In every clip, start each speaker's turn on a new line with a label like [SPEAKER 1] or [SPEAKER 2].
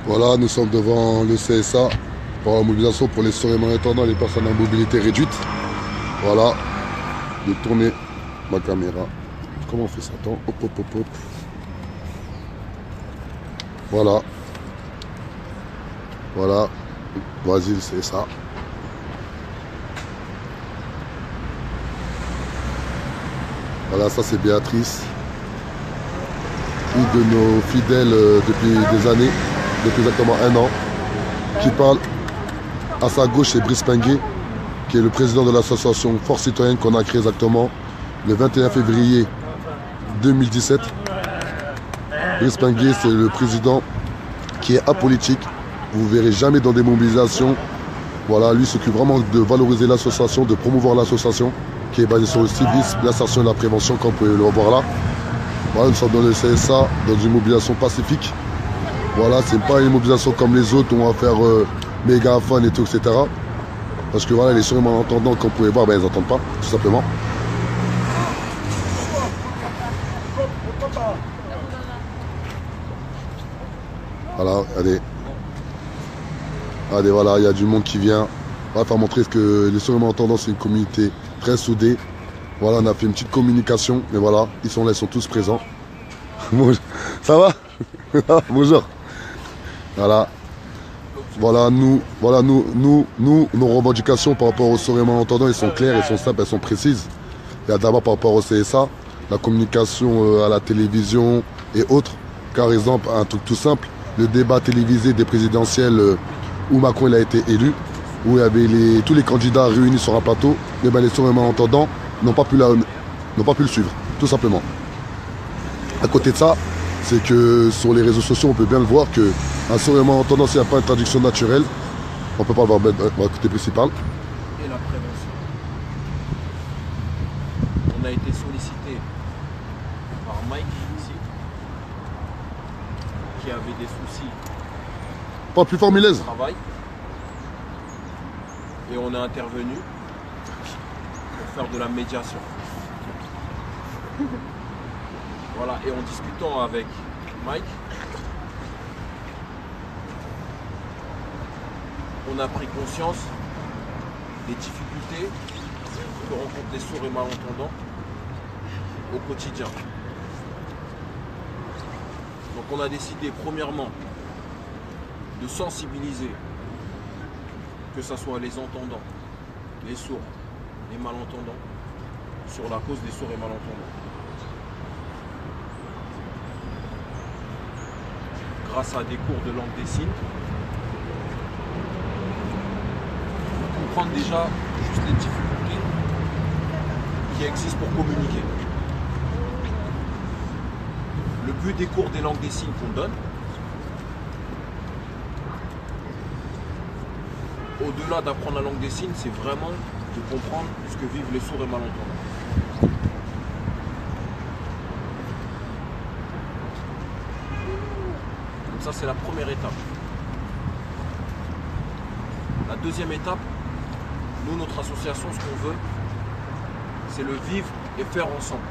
[SPEAKER 1] Voilà, nous sommes devant le CSA pour la mobilisation pour les sourds et malentendants et les personnes à mobilité réduite. Voilà, je vais tourner ma caméra. Comment on fait ça? Attends, hop, hop, hop, hop. Voilà. Voilà. Vas-y, le CSA. Voilà, ça c'est Béatrice, une de nos fidèles depuis des années, depuis exactement 1 an, qui parle. À sa gauche, c'est Brice Pinguet, qui est le président de l'association Force Citoyenne qu'on a créée exactement le 21 février 2017. Brice Pinguet, c'est le président qui est apolitique. Vous ne verrez jamais dans des mobilisations. Voilà, lui s'occupe vraiment de valoriser l'association, de promouvoir l'association, qui est basée sur le civisme, l'insertion et la prévention, comme vous pouvez le voir là. Voilà, nous sommes dans le CSA, dans une mobilisation pacifique. Voilà, c'est pas une mobilisation comme les autres où on va faire mégaphone et tout, etc. Parce que voilà, les sourds et malentendants, comme vous pouvez voir, ben, ils n'entendent pas, tout simplement. Voilà, allez. Allez, voilà, il y a du monde qui vient. On va faire montrer que les sourds et malentendants, c'est une communauté très soudée. Voilà, on a fait une petite communication, mais voilà, ils sont là, ils sont tous présents. Ça va? Bonjour. Voilà. Voilà, nos revendications par rapport aux sourds et malentendants, elles sont claires, elles sont simples, elles sont précises. Il y a d'abord par rapport au CSA, la communication à la télévision et autres. Par exemple, un truc tout simple, le débat télévisé des présidentielles où Macron il a été élu, où il y avait tous les candidats réunis sur un plateau, mais ben, les sourds et malentendants n'ont pas pu le suivre, tout simplement. À côté de ça, c'est que sur les réseaux sociaux, on peut bien le voir qu'un sourd et malentendant, s'il n'y a pas une traduction naturelle, on ne peut pas le voir. On va écouter principal.
[SPEAKER 2] Et la prévention. On a été sollicité par Mike ici, qui avait des soucis
[SPEAKER 1] Pas plus fort, Milez.
[SPEAKER 2] de travail. Et on est intervenu pour faire de la médiation. Voilà, et en discutant avec Mike, on a pris conscience des difficultés que rencontrent les sourds et malentendants au quotidien. Donc on a décidé premièrement de sensibiliser, que ce soit les entendants, les sourds, les malentendants, sur la cause des sourds et malentendants. Grâce à des cours de langue des signes, pour comprendre déjà juste les difficultés qui existent pour communiquer. Le but des cours des langues des signes qu'on donne, au-delà d'apprendre la langue des signes, c'est vraiment de comprendre ce que vivent les sourds et malentendants. Ça, c'est la première étape. La deuxième étape, nous, notre association, ce qu'on veut, c'est le vivre et faire ensemble.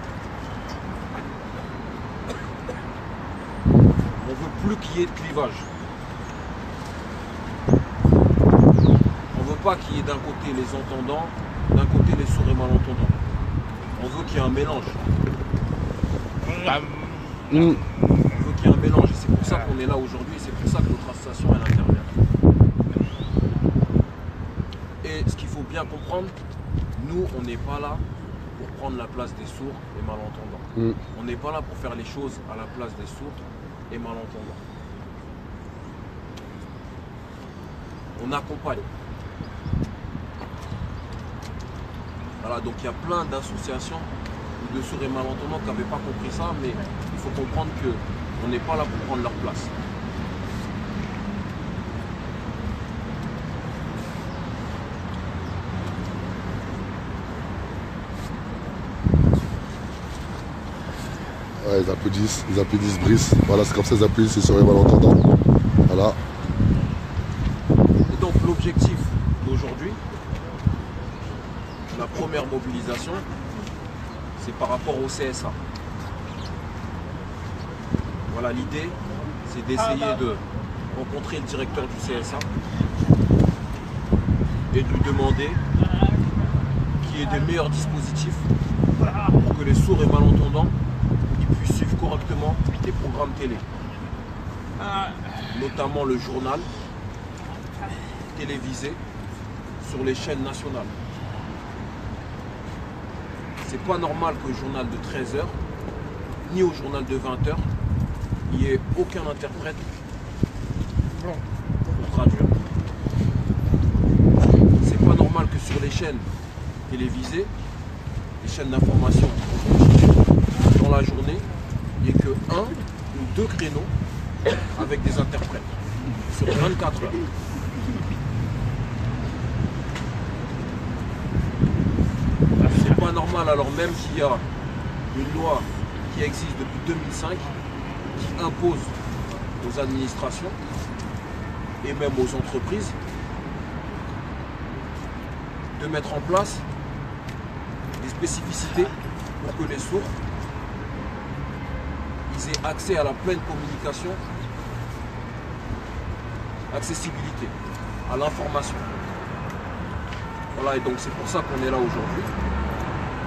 [SPEAKER 2] On ne veut plus qu'il y ait de clivage. On ne veut pas qu'il y ait d'un côté les entendants, d'un côté les sourds et malentendants. On veut qu'il y ait un mélange. On veut qu'il y ait un mélange. Et c'est pour ça qu'on est là aujourd'hui. C'est pour ça que notre association, elle intervient. Et ce qu'il faut bien comprendre, nous, on n'est pas là pour prendre la place des sourds et malentendants. On n'est pas là pour faire les choses à la place des sourds et malentendants. On accompagne. Voilà, donc il y a plein d'associations de sourds et malentendants qui n'avaient pas compris ça, mais il faut comprendre qu'on n'est pas là pour prendre leur place.
[SPEAKER 1] Ouais, ils applaudissent Brice. Voilà, c'est comme ça qu'ils applaudissent les sourds et malentendants. Voilà.
[SPEAKER 2] Et donc l'objectif d'aujourd'hui, la première mobilisation, c'est par rapport au CSA. Voilà, l'idée, c'est d'essayer de rencontrer le directeur du CSA et de lui demander qu'il y ait des meilleurs dispositifs pour que les sourds et malentendants ils puissent suivre correctement les programmes télé, notamment le journal télévisé sur les chaînes nationales. C'est pas normal qu'au journal de 13h ni au journal de 20h il n'y ait aucun interprète pour traduire. C'est pas normal que sur les chaînes télévisées, les chaînes d'information, dans la journée, il n'y ait que 1 ou 2 créneaux avec des interprètes sur 24 heures. C'est pas normal alors même qu'il y a une loi qui existe depuis 2005 qui impose aux administrations et même aux entreprises de mettre en place des spécificités pour que les sourds ils aient accès à la pleine communication, accessibilité, à l'information. Voilà, et donc c'est pour ça qu'on est là aujourd'hui.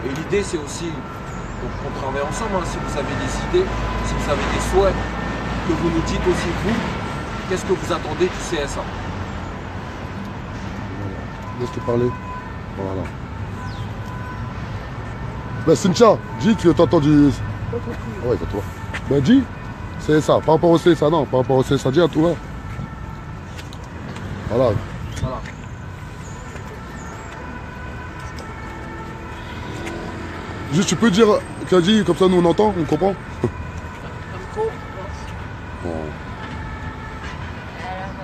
[SPEAKER 2] Et l'idée c'est aussi qu'on travaille ensemble, hein. Si vous avez des idées, si vous avez des souhaits, que vous nous dites aussi vous, qu'est-ce que vous attendez du CSA.
[SPEAKER 1] Laisse-te parler. Voilà. Ben Cynthia, dis que tu as entendu. Ouais, c'est toi. Ben dis, c'est ça, par rapport au CSA, non, par rapport au CSA, dis à toi. Voilà.
[SPEAKER 2] Voilà.
[SPEAKER 1] Juste, tu peux dire qu'a dit, comme ça nous on entend, on comprend. Bon.
[SPEAKER 3] Alors,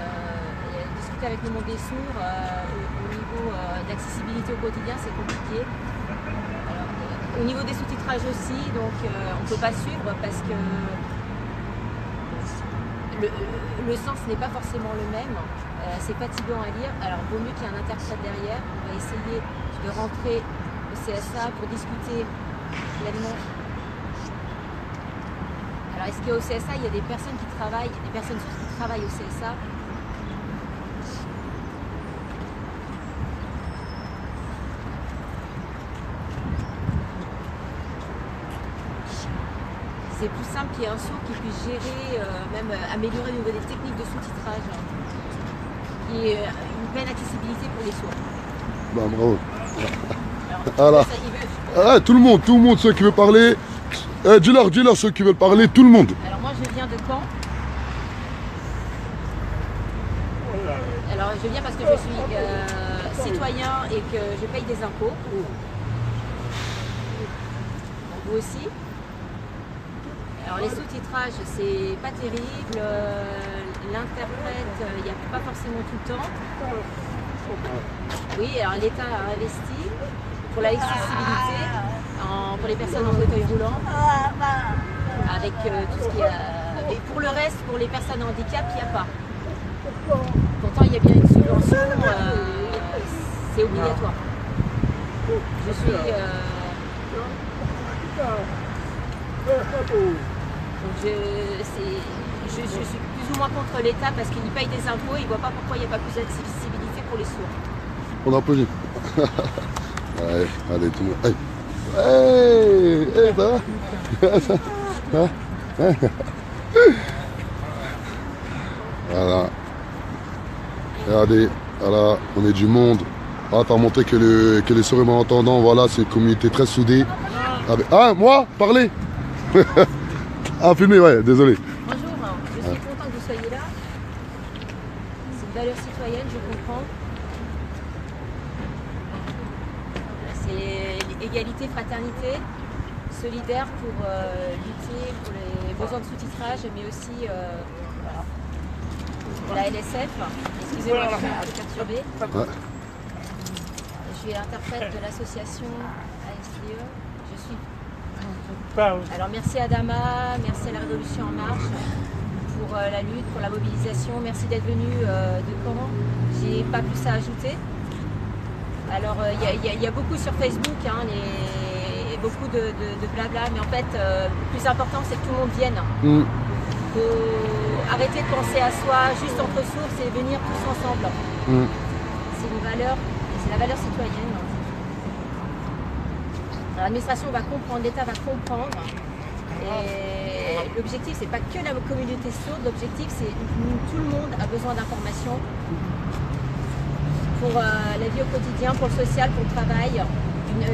[SPEAKER 3] discuter avec le monde des sourds au niveau d'accessibilité au quotidien, c'est compliqué. Alors, au niveau des sous-titrages aussi, donc on ne peut pas suivre parce que le sens n'est pas forcément le même. C'est fatigant à lire. Alors, vaut mieux qu'il y ait un interprète derrière. On va essayer de rentrer au CSA pour discuter pleinement. Alors, est-ce qu'au CSA, il y a des personnes qui travaillent, des personnes sourdes qui travaillent au CSA? C'est plus simple qu'il y ait un sourd qui puisse gérer, même améliorer au niveau des techniques de sous-titrage. Et une pleine accessibilité pour les sourds.
[SPEAKER 1] Bah bravo.
[SPEAKER 3] Alors,
[SPEAKER 1] voilà.
[SPEAKER 3] ça, il veut...
[SPEAKER 1] Tout le monde, ceux qui veulent parler. Dis-leur ceux qui veulent parler, tout le monde.
[SPEAKER 3] Alors moi je viens de Caen. Alors je viens parce que je suis citoyen et que je paye des impôts. Donc, vous aussi. Alors les sous-titrages c'est pas terrible. L'interprète il n'y a pas forcément tout le temps. Oui, alors l'État a investi pour l'accessibilité pour les personnes en fauteuil roulant, avec tout ce qu'il y a. Et pour le reste, pour les personnes en handicap, il n'y a pas. Pourtant, il y a bien une subvention, c'est obligatoire. Je suis plus ou moins contre l'État parce qu'il paye des impôts et il ne voit pas pourquoi il n'y a pas plus d'accessibilité pour les sourds.
[SPEAKER 1] On applaudit. Ouais, allez, tout le monde. Hey, ça va? Voilà. Regardez, voilà, on est du monde. Ah, t'as montré que les sourds et malentendants, voilà, c'est une communauté très soudée. Ah, moi? Parler. Ah, filmer, ouais, désolé.
[SPEAKER 3] Bonjour, je suis content que vous soyez là. C'est une valeur citoyenne, je comprends. C'est égalité, fraternité, solidaire pour lutter pour les besoins de sous-titrage, mais aussi pour la LSF. Excusez-moi, je suis un peu perturbée.
[SPEAKER 1] Ouais.
[SPEAKER 3] Je suis interprète de l'association ASDE. Je suis... Alors merci à Dama, merci à la Révolution en marche pour la lutte, pour la mobilisation. Merci d'être venu de Caen. J'ai pas plus à ajouter. Alors il y a beaucoup sur Facebook, hein, beaucoup de blabla, mais en fait le plus important c'est que tout le monde vienne. faut arrêter de penser à soi juste entre sources et venir tous ensemble. C'est une valeur, et c'est la valeur citoyenne. L'administration va comprendre, l'État va comprendre. Et l'objectif, c'est pas que la communauté sourde, l'objectif, c'est tout le monde a besoin d'informations pour la vie au quotidien, pour le social, pour le travail.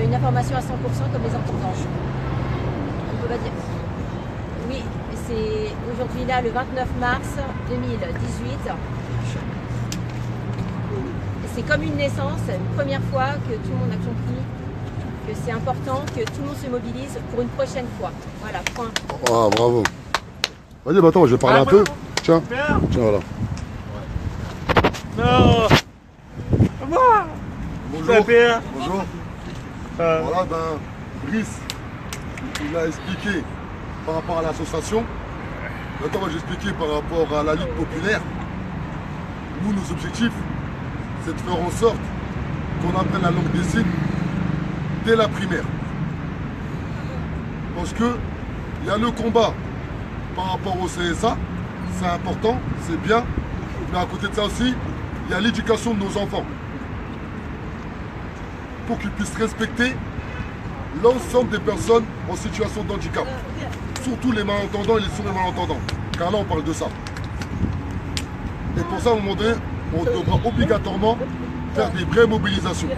[SPEAKER 3] Une information à 100% comme les entendants. On peut pas dire. Oui, c'est aujourd'hui là, le 29 mars 2018. C'est comme une naissance, une première fois que tout le monde a compris que c'est important que tout le monde se mobilise pour une prochaine fois. Voilà, point.
[SPEAKER 1] Ah, bravo. Vas-y, bah attends, je vais parler un peu. Tiens, tiens, voilà.
[SPEAKER 4] Non.
[SPEAKER 1] Bonjour. Bonjour. Voilà, ben, Brice, il a expliqué par rapport à l'association. Maintenant, moi, j'ai expliqué par rapport à la lutte populaire. Nous, nos objectifs, c'est de faire en sorte qu'on apprenne la langue des signes dès la primaire. Parce que il y a le combat par rapport au CSA, c'est important, c'est bien, mais à côté de ça aussi, il y a l'éducation de nos enfants. Pour qu'ils puissent respecter l'ensemble des personnes en situation de handicap. Surtout les malentendants et les sourds et malentendants. Car là, on parle de ça. Et pour ça, à un moment donné, on devra obligatoirement faire des vraies mobilisations.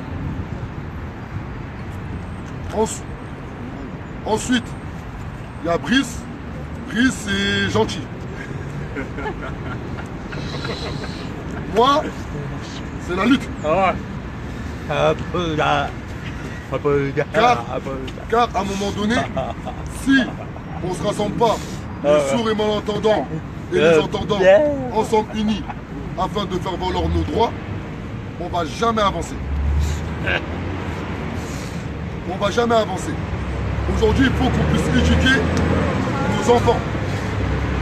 [SPEAKER 1] Ensuite, il y a Brice. Brice, c'est gentil. Moi, c'est la lutte. Car à un moment donné, si on ne se rassemble pas, les sourds et malentendants et les entendants, ensemble unis, afin de faire valoir nos droits, on ne va jamais avancer. On ne va jamais avancer. Aujourd'hui, il faut qu'on puisse éduquer nos enfants.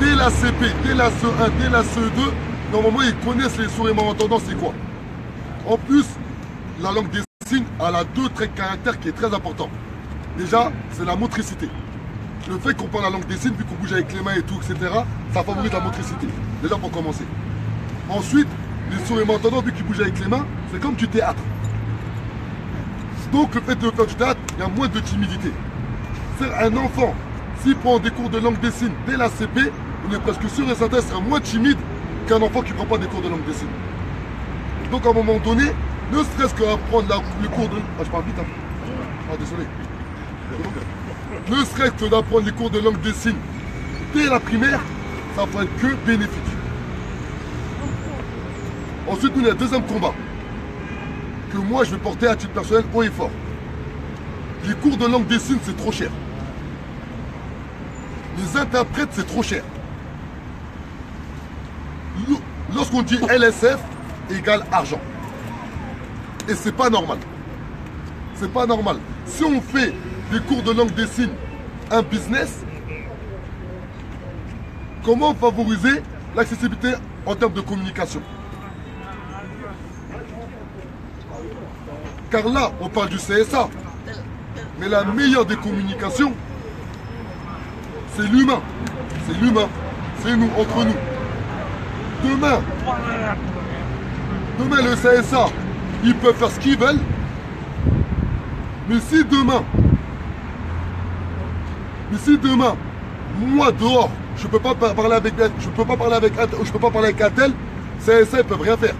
[SPEAKER 1] Dès la CP, dès la CE1, dès la CE2, normalement, ils connaissent les sourds et malentendants, c'est quoi. En plus, la langue des signes, elle a deux traits de caractère qui est très important. Déjà, c'est la motricité. Le fait qu'on parle la langue des signes, vu qu'on bouge avec les mains et tout, etc., ça favorise la motricité. Déjà pour commencer. Ensuite, les sourds et malentendants, vu qu'ils bougent avec les mains, c'est comme du théâtre. Donc, le fait de faire du théâtre, il y a moins de timidité. C'est un enfant, s'il prend des cours de langue des signes dès la CP, on est presque sûr et certain qu'il sera moins timide qu'un enfant qui ne prend pas des cours de langue des signes. Donc, à un moment donné, ne serait-ce qu'apprendre le cours de... Ah, je parle vite, hein. Ah, désolé. Ne serait-ce que d'apprendre les cours de langue des signes dès la primaire, ça va être que bénéfique. Ensuite, nous, il y a un deuxième combat que moi, je vais porter à titre personnel haut et fort. Les cours de langue des signes, c'est trop cher. Les interprètes, c'est trop cher. Lorsqu'on dit LSF égale argent. Et c'est pas normal. C'est pas normal. Si on fait des cours de langue des signes un business, comment favoriser l'accessibilité en termes de communication? Car là, on parle du CSA. Mais la meilleure des communications, c'est l'humain. C'est l'humain. C'est nous, entre nous. Demain, le CSA, ils peuvent faire ce qu'ils veulent. Mais si demain, moi dehors, je peux pas parler avec un tel, CSA, ils peuvent rien faire.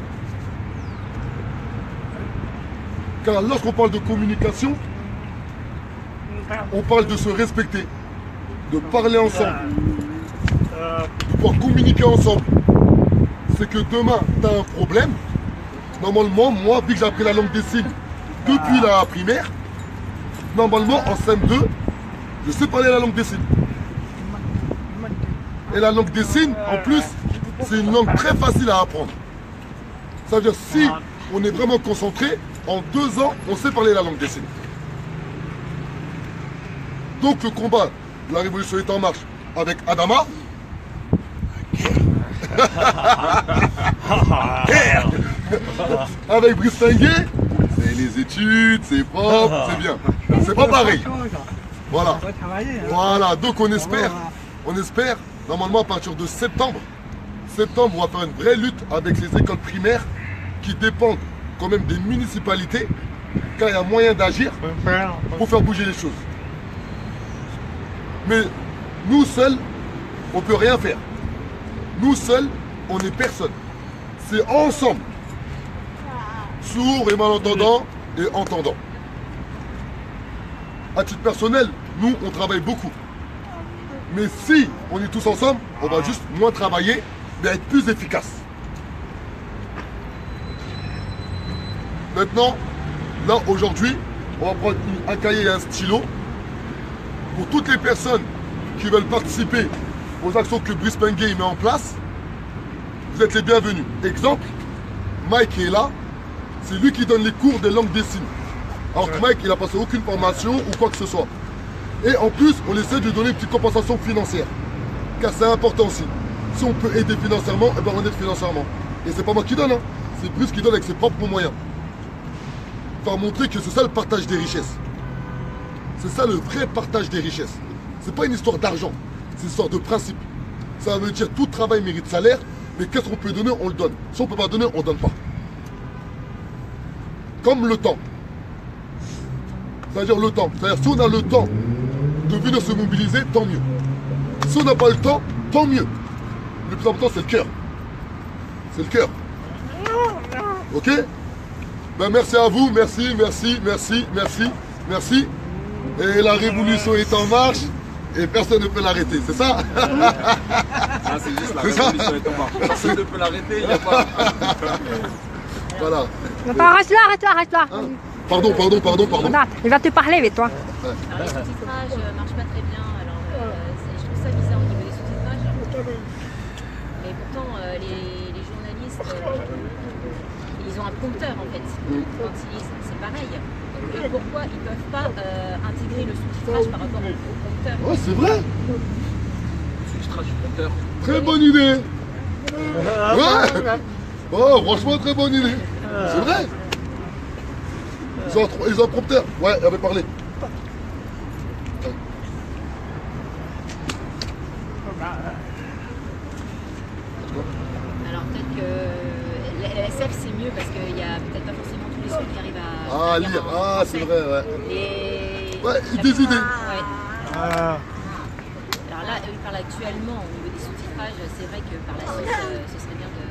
[SPEAKER 1] Car lorsqu'on parle de communication, on parle de se respecter, de parler ensemble, de pouvoir communiquer ensemble. C'est que demain, tu as un problème. Normalement, moi, vu que j'ai appris la langue des signes depuis la primaire, normalement, en CM2, je sais parler la langue des signes. Et la langue des signes, en plus, c'est une langue très facile à apprendre. Ça veut dire, si on est vraiment concentré, en 2 ans, on sait parler la langue des signes. Donc le combat de la Révolution est en marche avec Adama. Avec Brice Pengué, c'est les études, c'est propre, c'est bien. C'est pas pareil. Voilà. Voilà, donc on espère Normalement, à partir de septembre, on va faire une vraie lutte avec les écoles primaires qui dépendent quand même des municipalités, car il y a moyen d'agir pour faire bouger les choses. Mais nous seuls, on ne peut rien faire. Nous seuls, on n'est personne. C'est ensemble, sourds et malentendants et entendants. À titre personnel, nous, on travaille beaucoup. Mais si on est tous ensemble, on va juste moins travailler, mais être plus efficace. Maintenant, là, aujourd'hui, on va prendre un cahier et un stylo pour toutes les personnes qui veulent participer aux actions que Brice Pengué met en place. Vous êtes les bienvenus. Exemple, Mike est là, c'est lui qui donne les cours des langues des signes. Alors que Mike, il n'a passé aucune formation ou quoi que ce soit. Et en plus, on essaie de lui donner une petite compensation financière. Car c'est important aussi. Si on peut aider financièrement, eh ben on aide financièrement. Et c'est pas moi qui donne, hein. C'est Brice qui donne avec ses propres moyens. Pour montrer que c'est ça le partage des richesses. C'est ça le vrai partage des richesses. C'est pas une histoire d'argent, c'est une histoire de principe. Ça veut dire tout travail mérite salaire, mais qu'est-ce qu'on peut donner, on le donne. Si on ne peut pas donner, on ne donne pas. Comme le temps. C'est-à-dire le temps. C'est-à-dire si on a le temps de venir se mobiliser, tant mieux. Si on n'a pas le temps, tant mieux. Le plus important, c'est le cœur. C'est le cœur. Ok? Ben merci à vous, merci. Et la révolution est en marche et personne ne peut l'arrêter, c'est ça?
[SPEAKER 2] Ah, c'est juste la révolution est en marche. Personne ne peut l'arrêter, il n'y a pas.
[SPEAKER 1] Voilà.
[SPEAKER 4] Arrête-toi.
[SPEAKER 1] Hein? Pardon.
[SPEAKER 4] Regarde, il va te parler avec toi.
[SPEAKER 3] Alors les sous-titrages ne marchent pas très bien, alors je trouve ça bizarre au niveau des sous-titrages. Mais pourtant les journalistes, ils ont un prompteur en fait. Quand c'est pareil. Et pourquoi ils ne peuvent pas intégrer le sous-titrage par rapport au prompteur?
[SPEAKER 1] Oh, c'est vrai?
[SPEAKER 2] Sous-titrage du prompteur.
[SPEAKER 1] Très bonne idée. Ouais. Oh, franchement, très bonne idée. C'est vrai. Ils ont un prompteur. Ouais, il avait parlé.
[SPEAKER 3] Alors peut-être que la SF c'est mieux parce qu'il n'y a peut-être pas forcément tous les sons qui arrivent à
[SPEAKER 1] lire. Ah, c'est vrai, ouais.
[SPEAKER 3] Ouais,
[SPEAKER 1] des idées.
[SPEAKER 3] Ouais. Alors là, il parle actuellement au niveau des sous-titrages, c'est vrai que par la suite, ce serait bien de...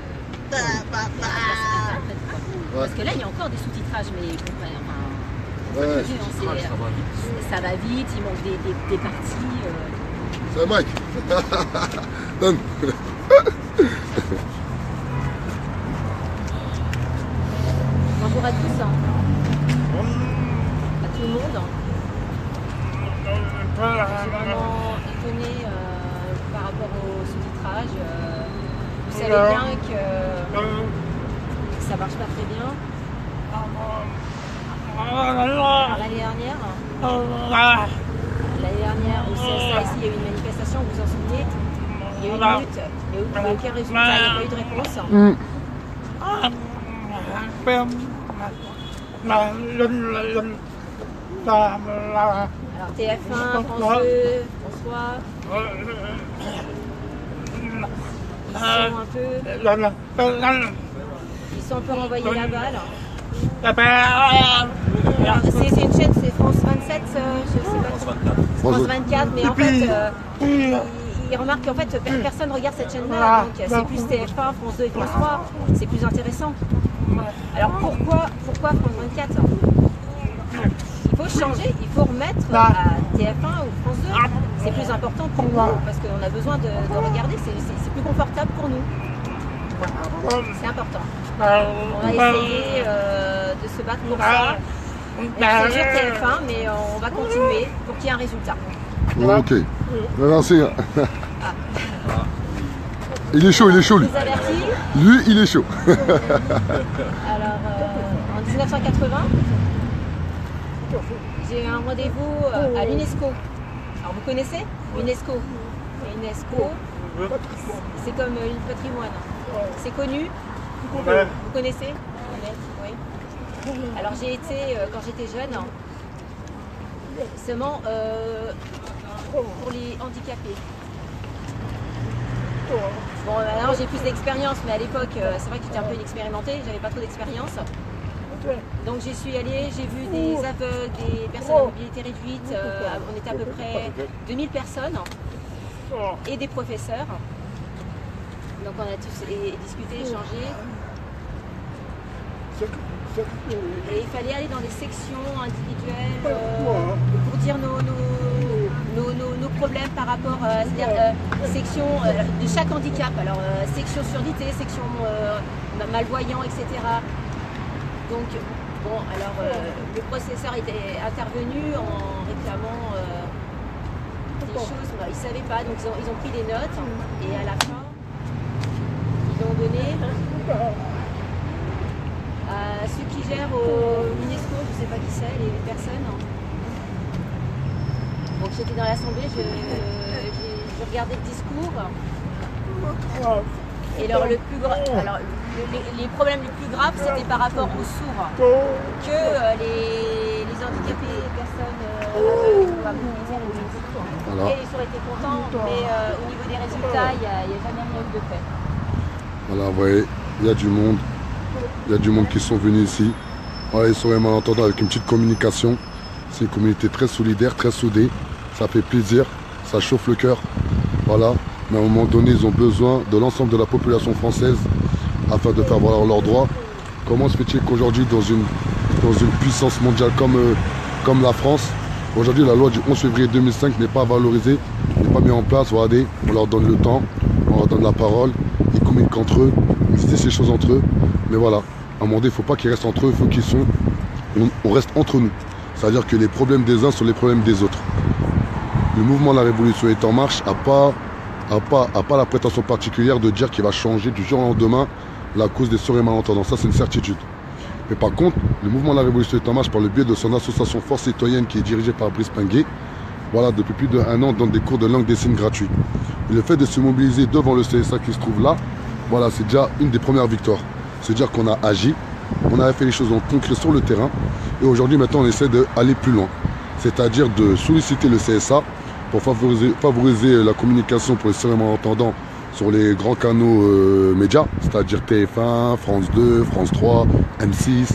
[SPEAKER 3] Parce que là, il y a encore des sous-titrages, mais
[SPEAKER 1] Ouais.
[SPEAKER 3] ça va vite, il manque des parties.
[SPEAKER 1] C'est Mike. Donne.
[SPEAKER 3] Bonjour à tous. À tout le monde. Je suis vraiment étonnée par rapport au sous-titrage. Vous savez bien que ça marche pas très bien. L'année dernière, au CSA, ici, il y a eu une manifestation, vous vous en souvenez? Il y a eu une lutte, il n'y a eu aucun résultat, il n'y a pas eu de réponse. Alors TF1, France 2, François, ils sont un peu renvoyés la balle. C'est une chaîne, c'est France 27, je sais pas. France 24, mais en fait, ils remarquent qu'en fait, personne ne regarde cette chaîne-là, donc c'est plus TF1, France 2 et France 3, c'est plus intéressant. Alors pourquoi France 24? Il faut changer, il faut remettre à TF1 ou France 2, c'est plus important pour nous, parce qu'on a besoin de regarder, c'est plus confortable pour nous. C'est important. On va essayer de se battre pour ça. C'est dur TF1, mais on va continuer pour qu'il y ait un résultat.
[SPEAKER 1] Ok. Merci. Il est chaud, lui.
[SPEAKER 3] Vous avertis.
[SPEAKER 1] Lui, il est chaud.
[SPEAKER 3] Alors, en 1980, j'ai eu un rendez-vous à l'UNESCO. Alors, vous connaissez l'UNESCO? L'UNESCO, c'est comme le patrimoine. C'est connu. Vous connaissez? Oui. Alors j'ai été, quand j'étais jeune, seulement pour les handicapés. Bon, maintenant j'ai plus d'expérience, mais à l'époque, c'est vrai que j'étais un peu inexpérimentée, j'avais pas trop d'expérience. Donc j'y suis allée, j'ai vu des aveugles, des personnes à mobilité réduite, on était à peu près 2000 personnes, et des professeurs. Donc on a tous discuté, échangé. Et il fallait aller dans des sections individuelles pour dire nos problèmes par rapport, c'est-à-dire section de chaque handicap. Alors section surdité, section malvoyant, etc. Donc bon, alors le professeur était intervenu en réclamant des choses, ils ne savaient pas, donc ils ont pris des notes et à la fin, ils ont donné à ceux qui gèrent au UNESCO, je ne sais pas qui c'est, les personnes. Donc j'étais dans l'assemblée, je regardais le discours. Et alors, les problèmes les plus graves, c'était par rapport aux sourds. Que les handicapés, les personnes à mobilité réduite. Et les sourds étaient contents, mais au niveau des résultats, il n'y a jamais rien eu de fait.
[SPEAKER 1] Voilà, vous voyez, il y a du monde. Il y a du monde qui sont venus ici. Voilà, ils sont les malentendants avec une petite communication. C'est une communauté très solidaire, très soudée. Ça fait plaisir, ça chauffe le cœur. Voilà. Mais à un moment donné, ils ont besoin de l'ensemble de la population française afin de faire valoir leurs droits. Comment se fait-il qu'aujourd'hui, dans une puissance mondiale comme la France, aujourd'hui la loi du 11 février 2005 n'est pas valorisée, n'est pas mise en place. Regardez, on leur donne le temps, on leur donne la parole, ils communiquent entre eux, ils se disent ces choses entre eux. Mais voilà, à un moment donné, il ne faut pas qu'ils restent entre eux, il faut on reste entre nous. C'est-à-dire que les problèmes des uns sont les problèmes des autres. Le mouvement de la Révolution est en marche, n'a pas la prétention particulière de dire qu'il va changer du jour au lendemain la cause des sourds et malentendants. Ça, c'est une certitude. Mais par contre, le mouvement de la Révolution est en marche par le biais de son association Force Citoyenne qui est dirigée par Brice Pinguet. Voilà, depuis plus d'1 an, donne des cours de langue des signes gratuits. Et le fait de se mobiliser devant le CSA qui se trouve là, voilà, c'est déjà une des premières victoires. C'est-à-dire qu'on a agi, on a fait les choses en concret sur le terrain. Et aujourd'hui, maintenant, on essaie d'aller plus loin. C'est-à-dire de solliciter le CSA pour favoriser la communication pour les sourds et malentendants sur les grands canaux médias, c'est-à-dire TF1, France 2, France 3, M6,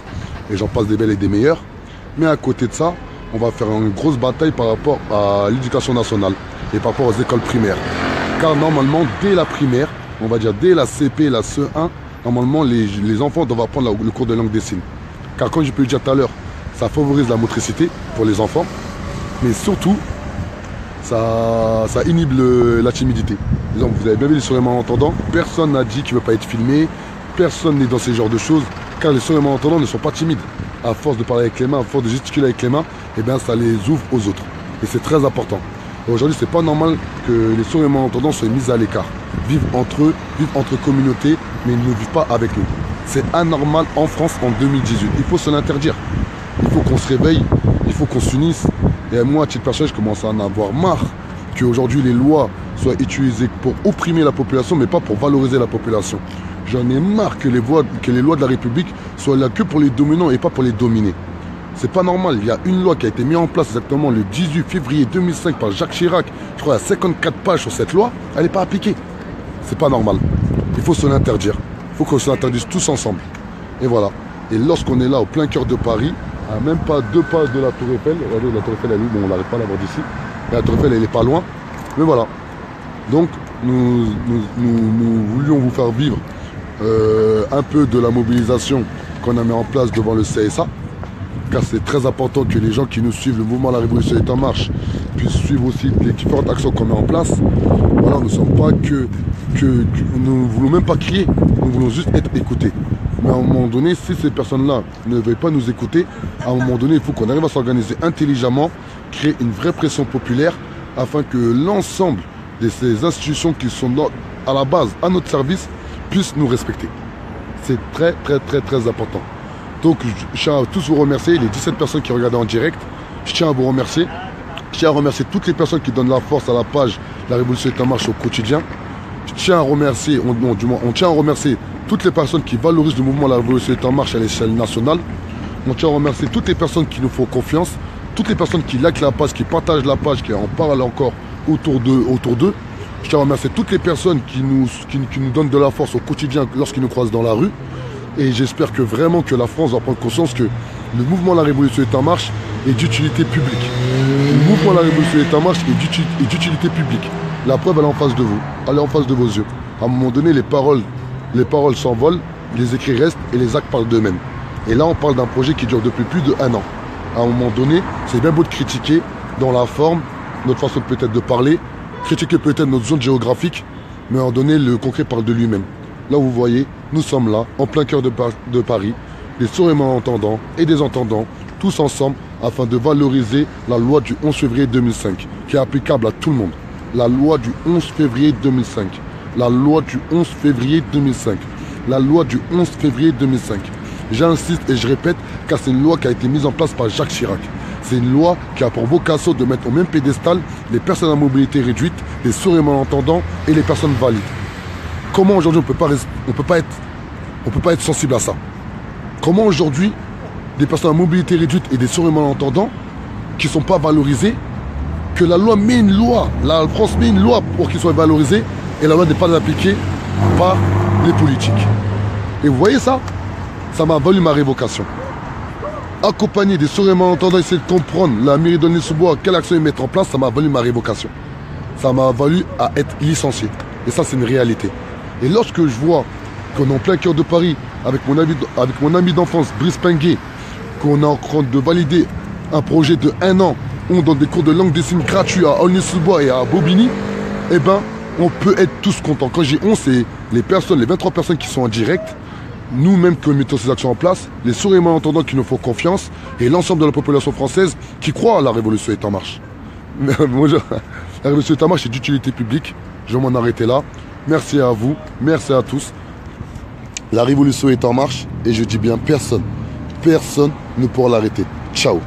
[SPEAKER 1] et j'en passe des belles et des meilleurs. Mais à côté de ça, on va faire une grosse bataille par rapport à l'éducation nationale et par rapport aux écoles primaires. Car normalement, dès la primaire, on va dire dès la CP, la CE1, normalement, les enfants doivent apprendre le cours de langue des signes. Car comme je peux le dire tout à l'heure, ça favorise la motricité pour les enfants, mais surtout, ça inhibe la timidité. Donc, vous avez bien vu les sourds et malentendants, personne n'a dit qu'il ne veut pas être filmé, personne n'est dans ces genres de choses, car les sourds et malentendants ne sont pas timides. À force de parler avec les mains, à force de gesticuler avec les mains, eh bien, ça les ouvre aux autres. Et c'est très important. Aujourd'hui, c'est pas normal que les sourds et malentendants soient mis à l'écart. Vivent entre eux, vivent entre communautés, mais ils ne vivent pas avec nous. C'est anormal en France en 2018. Il faut se l'interdire. Il faut qu'on se réveille, il faut qu'on s'unisse. Et moi, à titre personnel, je commence à en avoir marre qu'aujourd'hui les lois soient utilisées pour opprimer la population, mais pas pour valoriser la population. J'en ai marre que les lois de la République soient là que pour les dominants et pas pour les dominés. C'est pas normal. Il y a une loi qui a été mise en place exactement le 18 février 2005 par Jacques Chirac. Je crois qu'il y a 54 pages sur cette loi. Elle n'est pas appliquée. C'est pas normal. Il faut se l'interdire. Il faut qu'on se l'interdise tous ensemble. Et voilà. Et lorsqu'on est là au plein cœur de Paris, à même pas 2 pas de la Tour Eiffel, regardez la Tour Eiffel, elle est où? Bon, on n'arrive pas à la voir d'ici. Mais la Tour Eiffel, elle n'est pas loin. Mais voilà. Donc, nous voulions vous faire vivre un peu de la mobilisation qu'on a mis en place devant le CSA. Car c'est très important que les gens qui nous suivent, le mouvement de la Révolution est en marche, puissent suivre aussi les différentes actions qu'on met en place. Voilà, nous ne sommes pas nous ne voulons même pas crier, nous voulons juste être écoutés. Mais à un moment donné, si ces personnes-là ne veulent pas nous écouter, à un moment donné, il faut qu'on arrive à s'organiser intelligemment, créer une vraie pression populaire, afin que l'ensemble de ces institutions qui sont à la base, à notre service, puissent nous respecter. C'est très, très, très, très important. Donc, je tiens à tous vous remercier, les 17 personnes qui regardent en direct. Je tiens à vous remercier. Je tiens à remercier toutes les personnes qui donnent la force à la page La Révolution est en marche au quotidien. Je tiens à remercier, on tient à remercier toutes les personnes qui valorisent le mouvement La Révolution est en marche à l'échelle nationale. On tient à remercier toutes les personnes qui nous font confiance, toutes les personnes qui likent la page, qui partagent la page, qui en parlent encore autour d'eux. Je tiens à remercier toutes les personnes qui nous donnent de la force au quotidien lorsqu'ils nous croisent dans la rue. Et j'espère que vraiment que la France va prendre conscience que le mouvement La Révolution est en marche et d'utilité publique. Le mouvement La Révolution est en marche et d'utilité publique. La preuve, elle est en face de vous. Elle est en face de vos yeux. À un moment donné, les paroles s'envolent, les écrits restent et les actes parlent d'eux-mêmes. Et là, on parle d'un projet qui dure depuis plus d'1 an. À un moment donné, c'est bien beau de critiquer dans la forme, notre façon peut-être de parler, critiquer peut-être notre zone géographique, mais à un moment donné, le concret parle de lui-même. Là, vous voyez, nous sommes là, en plein cœur de Paris, des sourds et malentendants et des entendants, tous ensemble, afin de valoriser la loi du 11 février 2005, qui est applicable à tout le monde. La loi du 11 février 2005. La loi du 11 février 2005. La loi du 11 février 2005. J'insiste et je répète, car c'est une loi qui a été mise en place par Jacques Chirac. C'est une loi qui a pour vocation de mettre au même piédestal les personnes à mobilité réduite, les sourds et malentendants et les personnes valides. Comment aujourd'hui on peut pas être sensible à ça? Comment aujourd'hui des personnes à mobilité réduite et des sourds et malentendants qui ne sont pas valorisés, que la loi met une loi, la France met une loi pour qu'ils soient valorisés et la loi n'est pas appliquée par les politiques. Et vous voyez ça? Ça m'a valu ma révocation. Accompagner des sourds et malentendants, essayer de comprendre la mairie de Aulnay-sous-Bois, quelle action ils mettent en place, ça m'a valu ma révocation. Ça m'a valu à être licencié. Et ça, c'est une réalité. Et lorsque je vois qu'on est en plein cœur de Paris, avec mon ami d'enfance, Brice Pinguet, qu'on est en train de valider un projet de 1 an, on donne des cours de langue des signes gratuits à Aulnay-sous-Bois et à Bobigny, eh ben, on peut être tous contents. Quand j'ai 11, c'est les 23 personnes qui sont en direct, nous-mêmes qui mettons ces actions en place, les sourds et malentendants qui nous font confiance, et l'ensemble de la population française qui croit à la Révolution est en marche. Bonjour. La Révolution est en marche, c'est d'utilité publique. Je vais m'en arrêter là. Merci à vous, merci à tous. La Révolution est en marche et je dis bien personne ne pourra l'arrêter. Ciao.